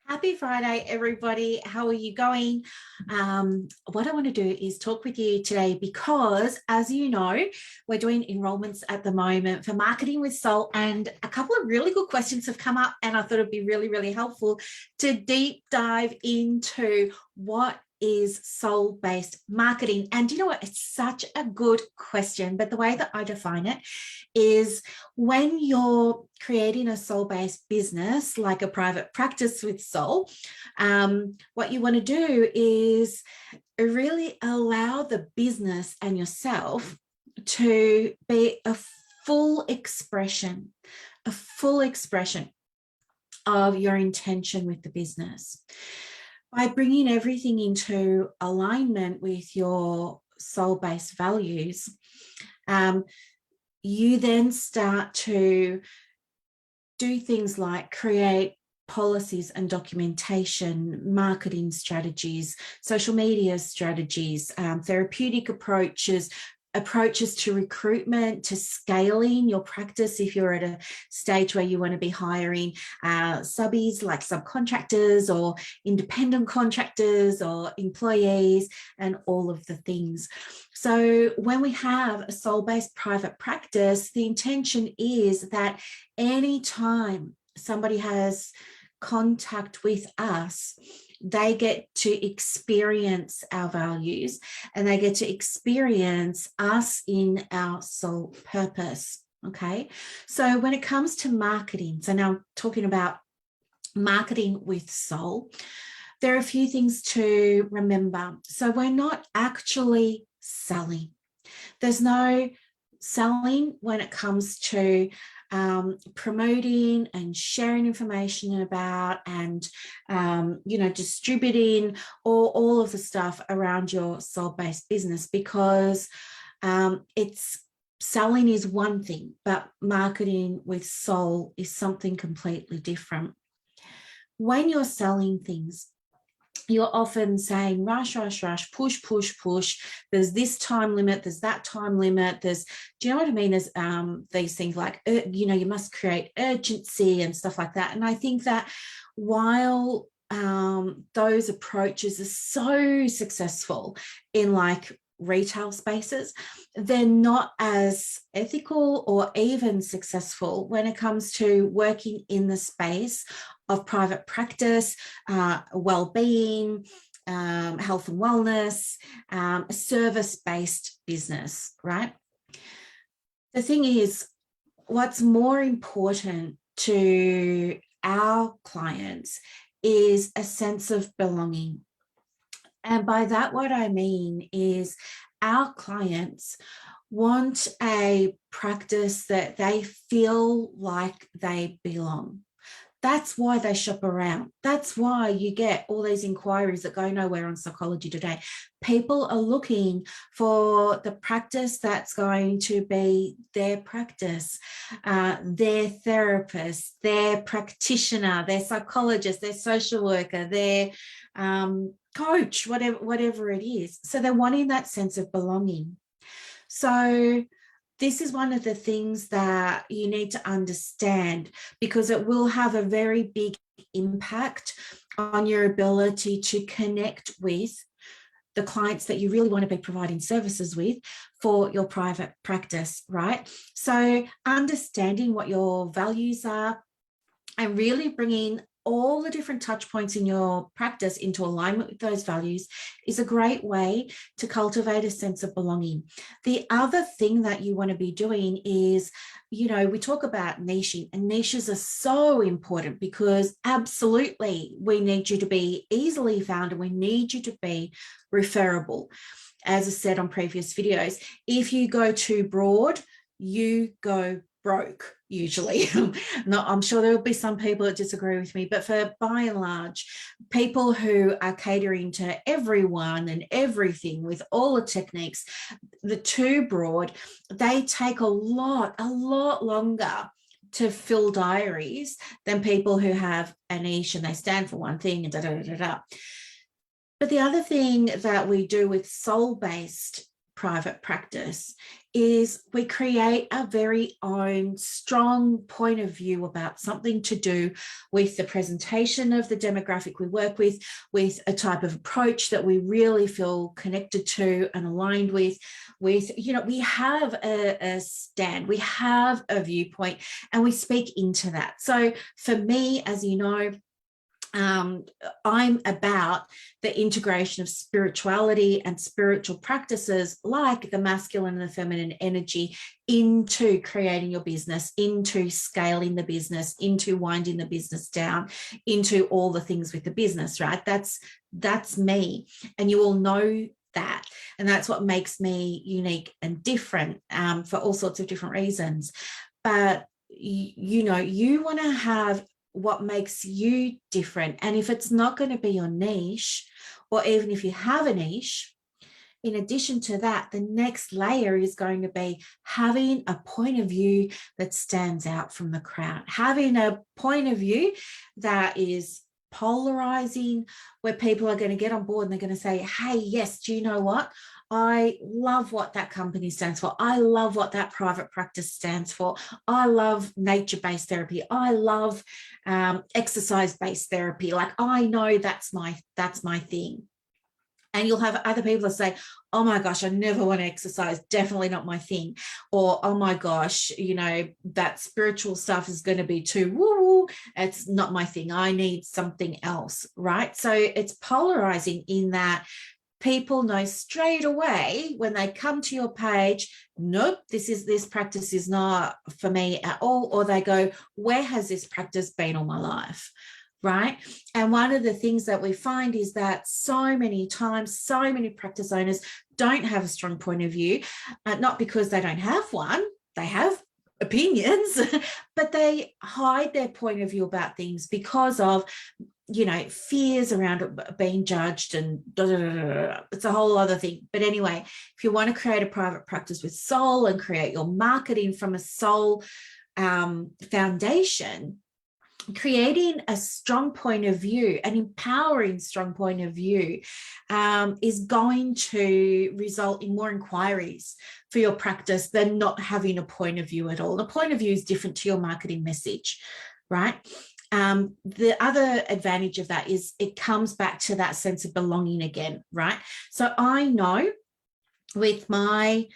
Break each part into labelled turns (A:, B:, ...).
A: Happy Friday, everybody. How are you going? What I want to do is talk with you today because, as you know, we're doing enrollments at the moment for Marketing with Soul, and a couple of really good questions have come up, and I thought it'd be really, really helpful to deep dive into what is soul-based marketing. And you know what? It's such a good question, but the way that I define it is when you're creating a soul-based business, like a private practice with soul, what you want to do is really allow the business and yourself to be a full expression, a full expression of your intention with the business. By bringing everything into alignment with your soul-based values, you then start to do things like create policies and documentation, marketing strategies, social media strategies, therapeutic approaches to recruitment, to scaling your practice if you're at a stage where you want to be hiring subbies like subcontractors or independent contractors or employees and all of the things. So when we have a soul-based private practice, the intention is that anytime somebody has contact with us, they get to experience our values and they get to experience us in our soul purpose. Okay, so when it comes to marketing, so now I'm talking about marketing with soul, there are a few things to remember. So we're not actually selling. There's no selling when it comes to promoting and sharing information about and distributing all of the stuff around your soul-based business, because it's selling is one thing, but marketing with soul is something completely different. When you're selling things, you're often saying rush, rush, rush, push, push, push. There's this time limit, there's that time limit. Do you know what I mean? There's these things like, you must create urgency and stuff like that. And I think that while those approaches are so successful in like retail spaces, they're not as ethical or even successful when it comes to working in the space of private practice, well-being, health and wellness, a service-based business, right? The thing is, what's more important to our clients is a sense of belonging. And by that, what I mean is our clients want a practice that they feel like they belong. That's why they shop around. That's why you get all these inquiries that go nowhere on Psychology Today. People are looking for the practice that's going to be their practice, their therapist, their practitioner, their psychologist, their social worker, their coach, whatever it is. So they're wanting that sense of belonging. So this is one of the things that you need to understand, because it will have a very big impact on your ability to connect with the clients that you really want to be providing services with for your private practice, right? So understanding what your values are and really bringing all the different touch points in your practice into alignment with those values is a great way to cultivate a sense of belonging. The other thing that you want to be doing is, we talk about niching, and niches are so important because absolutely we need you to be easily found and we need you to be referable. As I said on previous videos, if you go too broad, you go broke usually. I'm sure there will be some people that disagree with me, but for by and large, people who are catering to everyone and everything with all the techniques, the too broad, they take a lot longer to fill diaries than people who have a niche and they stand for one thing and da da da da. But the other thing that we do with soul-based private practice is we create a very own strong point of view about something to do with the presentation of the demographic we work with a type of approach that we really feel connected to and aligned with, you know, we have a stand, we have a viewpoint, and we speak into that. So for me, as you know, I'm about the integration of spirituality and spiritual practices like the masculine and the feminine energy into creating your business, into scaling the business, into winding the business down, into all the things with the business, right? That's me. And you all know that. And that's what makes me unique and different for all sorts of different reasons. But, you know, you want to have what makes you different. And if it's not going to be your niche, or even if you have a niche, in addition to that, the next layer is going to be having a point of view that stands out from the crowd, having a point of view that is polarizing, where people are going to get on board and they're going to say, hey, yes, do you know what? I love what that company stands for. I love what that private practice stands for. I love nature-based therapy. I love exercise-based therapy. Like, I know that's my thing. And you'll have other people that say, oh my gosh, I never want to exercise, definitely not my thing. Or, oh my gosh, you know, that spiritual stuff is going to be too woo-woo, it's not my thing. I need something else, right? So it's polarizing in that people know straight away when they come to your page, nope, this practice is not for me at all. Or they go, where has this practice been all my life? Right. And one of the things that we find is that so many times, so many practice owners don't have a strong point of view, not because they don't have one, they have opinions, but they hide their point of view about things because of, you know, fears around being judged and it's a whole other thing. But anyway, if you want to create a private practice with soul and create your marketing from a soul foundation, creating a strong point of view, an empowering strong point of view is going to result in more inquiries for your practice than not having a point of view at all. The point of view is different to your marketing message, right? The other advantage of that is it comes back to that sense of belonging again, right? So I know with my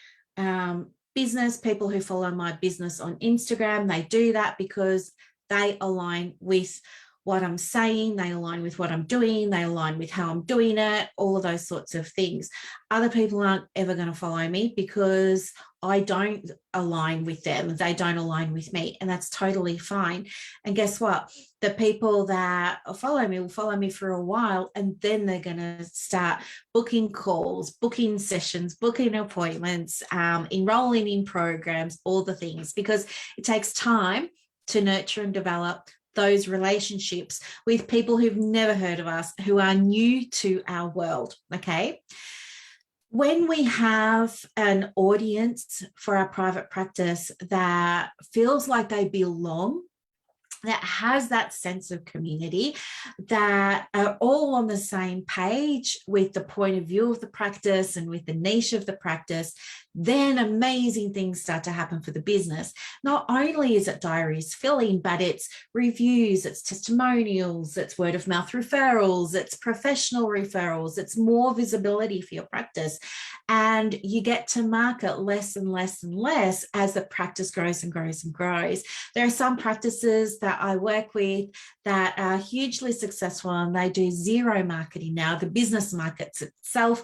A: business, people who follow my business on Instagram, they do that because they align with what I'm saying, they align with what I'm doing, they align with how I'm doing it, all of those sorts of things. Other people aren't ever going to follow me because I don't align with them. They don't align with me, and that's totally fine. And guess what? The people that follow me will follow me for a while, and then they're going to start booking calls, booking sessions, booking appointments, enrolling in programs, all the things, because it takes time to nurture and develop those relationships with people who've never heard of us, who are new to our world, okay? When we have an audience for our private practice that feels like they belong, that has that sense of community, that are all on the same page with the point of view of the practice and with the niche of the practice, then amazing things start to happen for the business. Not only is it diaries filling, but it's reviews, it's testimonials, it's word of mouth referrals, it's professional referrals, it's more visibility for your practice. And you get to market less and less and less as the practice grows and grows and grows. There are some practices that I work with that are hugely successful and they do zero marketing now. The business markets itself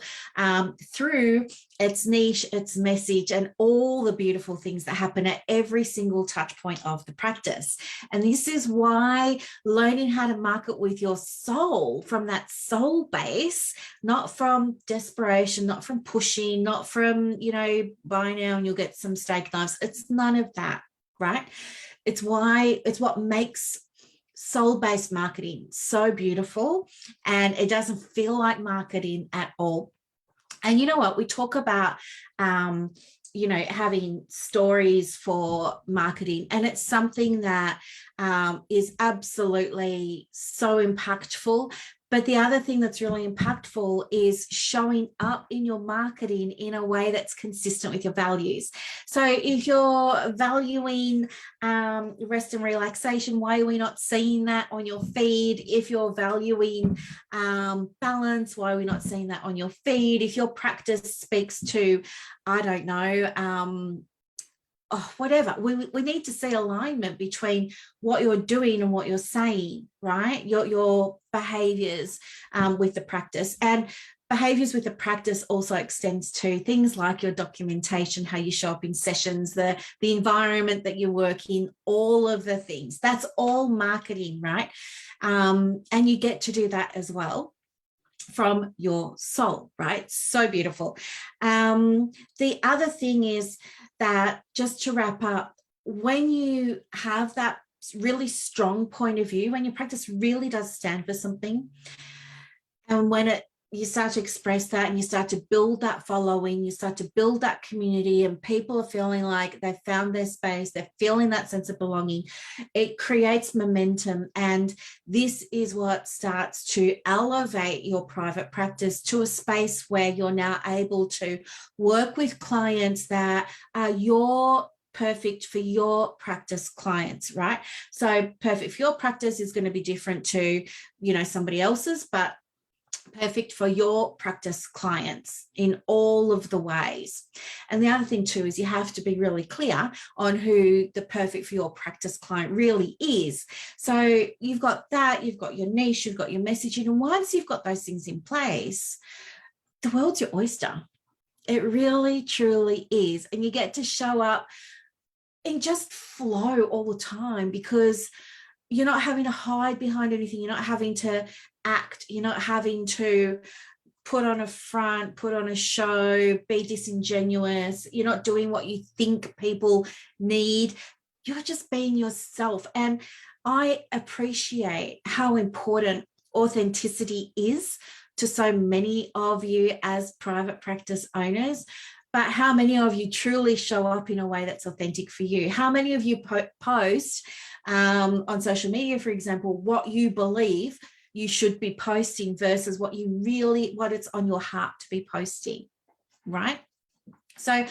A: through its niche, its message, and all the beautiful things that happen at every single touch point of the practice. And this is why learning how to market with your soul, from that soul base, not from desperation, not from pushing, not from, you know, buy now and you'll get some steak knives. It's none of that, right? It's what makes soul-based marketing so beautiful, and it doesn't feel like marketing at all. And you know what? We talk about, you know, having stories for marketing, and it's something that is absolutely so impactful. But the other thing that's really impactful is showing up in your marketing in a way that's consistent with your values. So if you're valuing rest and relaxation, why are we not seeing that on your feed? If you're valuing balance, why are we not seeing that on your feed? If your practice speaks to, I don't know, whatever, we need to see alignment between what you're doing and what you're saying, right? Your behaviors with the practice. And behaviors with the practice also extends to things like your documentation, how you show up in sessions, the environment that you work in, all of the things. That's all marketing, right? And you get to do that as well from your soul, right? So beautiful. The other thing is that, just to wrap up, when you have that really strong point of view, when your practice really does stand for something, and when you start to express that and you start to build that following, you start to build that community, and people are feeling like they've found their space, they're feeling that sense of belonging, it creates momentum. And this is what starts to elevate your private practice to a space where you're now able to work with clients that are perfect for your practice clients, right? So perfect for your practice is going to be different to, somebody else's, but perfect for your practice clients in all of the ways. And the other thing too is you have to be really clear on who the perfect for your practice client really is. So you've got that, you've got your niche, you've got your messaging, and once you've got those things in place, the world's your oyster. It really, truly is. And you get to show up and just flow all the time, because you're not having to hide behind anything. You're not having to act. You're not having to put on a front, put on a show, be disingenuous. You're not doing what you think people need. You're just being yourself. And I appreciate how important authenticity is to so many of you as private practice owners. But how many of you truly show up in a way that's authentic for you? How many of you post on social media, for example, what you believe you should be posting versus what it's on your heart to be posting, right? So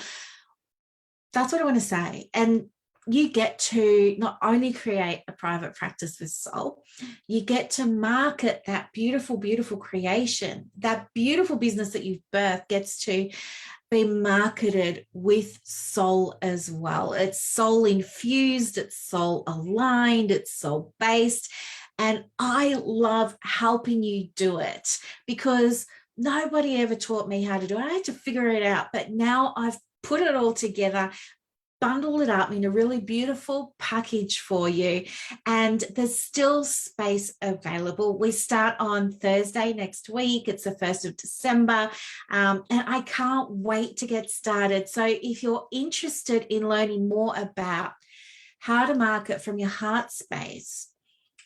A: that's what I want to say. And you get to not only create a private practice with soul, you get to market that beautiful, beautiful creation, that beautiful business that you've birthed gets to be marketed with soul as well. It's soul infused, it's soul aligned, it's soul based. And I love helping you do it, because nobody ever taught me how to do it. I had to figure it out, but now I've put it all together, bundle it up in a really beautiful package for you, and there's still space available. We start on Thursday next week. It's the 1st of December, and I can't wait to get started. So if you're interested in learning more about how to market from your heart space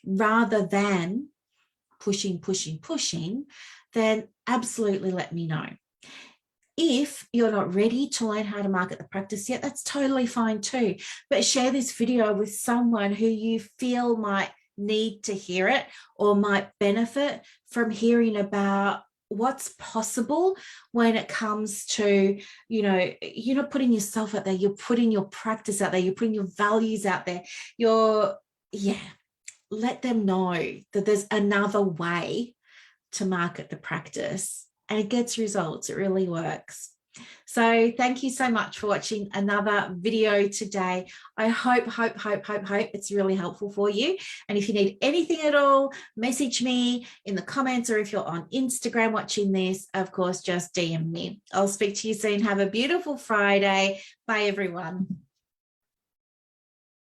A: rather than pushing, then absolutely let me know. If you're not ready to learn how to market the practice yet, that's totally fine too. But share this video with someone who you feel might need to hear it or might benefit from hearing about what's possible when it comes to, you're not putting yourself out there, you're putting your practice out there, you're putting your values out there. Let them know that there's another way to market the practice. And it gets results. It really works. So thank you so much for watching another video today. I hope it's really helpful for you. And if you need anything at all, message me in the comments, or if you're on Instagram watching this, of course, just DM me. I'll speak to you soon. Have a beautiful Friday. Bye, everyone.